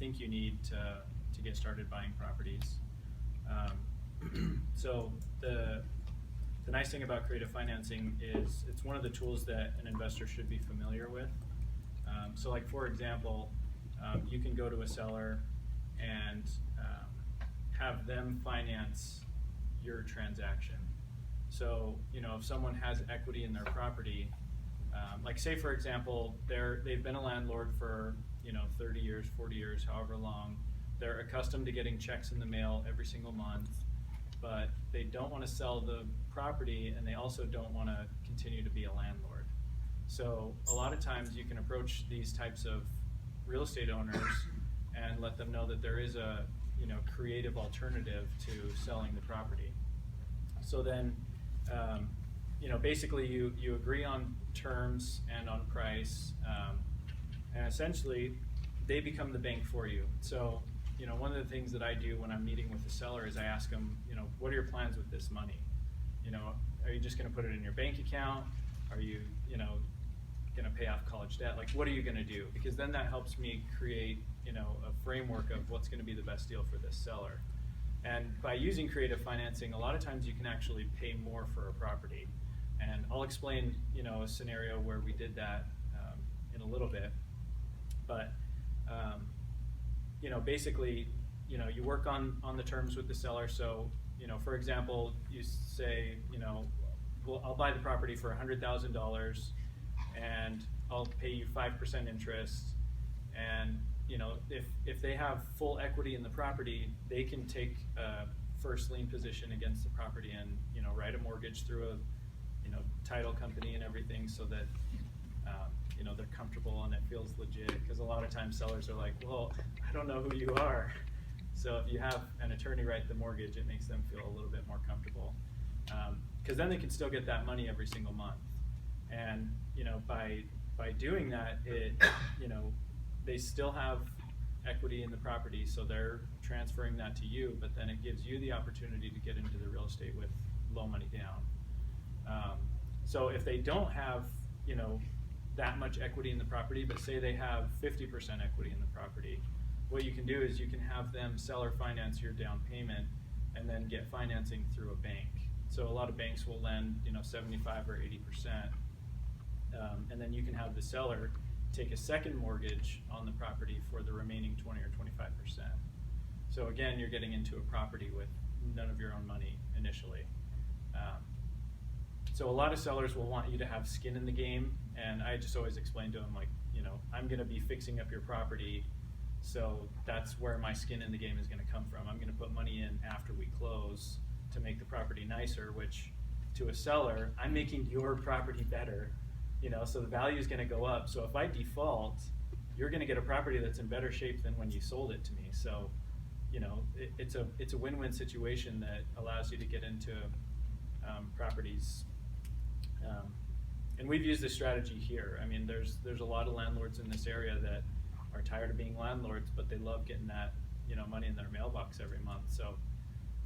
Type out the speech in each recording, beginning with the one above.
think you need to get started buying properties. So the nice thing about creative financing is it's one of the tools that an investor should be familiar with. So like for example, you can go to a seller and have them finance your transaction. So, you know, if someone has equity in their property, like say for example, they've been a landlord for, you know, 30 years, 40 years, however long. They're accustomed to getting checks in the mail every single month, but they don't want to sell the property and they also don't want to continue to be a landlord. So a lot of times you can approach these types of real estate owners and let them know that there is a, you know, creative alternative to selling the property. So then, you know, basically you agree on terms and on price, and essentially they become the bank for you. So, you know, one of the things that I do when I'm meeting with the seller is I ask them, you know, what are your plans with this money? You know, are you just going to put it in your bank account? Are you, you know, going to pay off college debt? Like, what are you going to do? Because then that helps me create, you know, a framework of what's going to be the best deal for this seller. And by using creative financing, a lot of times you can actually pay more for a property. And I'll explain, you know, a scenario where we did that in a little bit. But, you know, basically, you know, you work on the terms with the seller. So, you know, for example, you say, you know, well, I'll buy the property for $100,000 and I'll pay you 5% interest. And, you know, if they have full equity in the property, they can take a first lien position against the property and, you know, write a mortgage through a, you know, title company and everything so that, you know, they're comfortable and it feels legit. Because a lot of times sellers are like, well, I don't know who you are. So if you have an attorney write the mortgage, it makes them feel a little bit more comfortable. Because then they can still get that money every single month. And, you know, by doing that, it, you know, they still have equity in the property, so they're transferring that to you, but then it gives you the opportunity to get into the real estate with low money down. So if they don't have, you know, that much equity in the property, but say they have 50% equity in the property, what you can do is you can have them seller finance your down payment and then get financing through a bank. So a lot of banks will lend, you know, 75 or 80%, and then you can have the seller take a second mortgage on the property for the remaining 20 or 25%. So again, you're getting into a property with none of your own money initially. So a lot of sellers will want you to have skin in the game, and I just always explain to them, like, you know, I'm going to be fixing up your property, so that's where my skin in the game is going to come from. I'm going to put money in after we close to make the property nicer, which to a seller, I'm making your property better, you know, so the value is going to go up. So if I default, you're going to get a property that's in better shape than when you sold it to me. So, you know, it's a win-win situation that allows you to get into properties. And we've used this strategy here. I mean, there's a lot of landlords in this area that are tired of being landlords, but they love getting that, you know, money in their mailbox every month. So,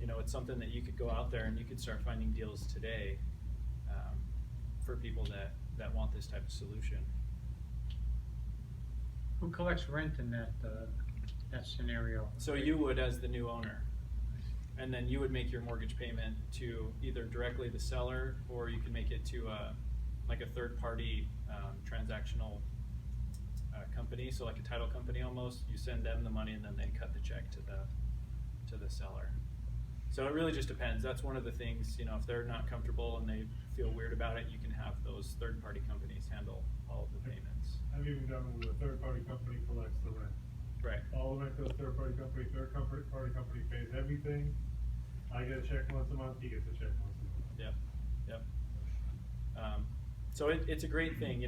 you know, it's something that you could go out there and you could start finding deals today for people that want this type of solution. Who collects rent in that scenario? So you would, as the new owner, and then you would make your mortgage payment to either directly the seller, or you can make it to like a third-party transactional company. So like a title company almost. You send them the money, and then they cut the check to the seller. So it really just depends. That's one of the things, you know, if they're not comfortable and they feel weird about it, you can have those third-party companies handle all of the payments. I've even done it with a third-party company collects the rent. Right. All the rent goes to the third-party company pays everything. I get a check once a month, he gets a check once a month. Yep. So it's a great thing, you know.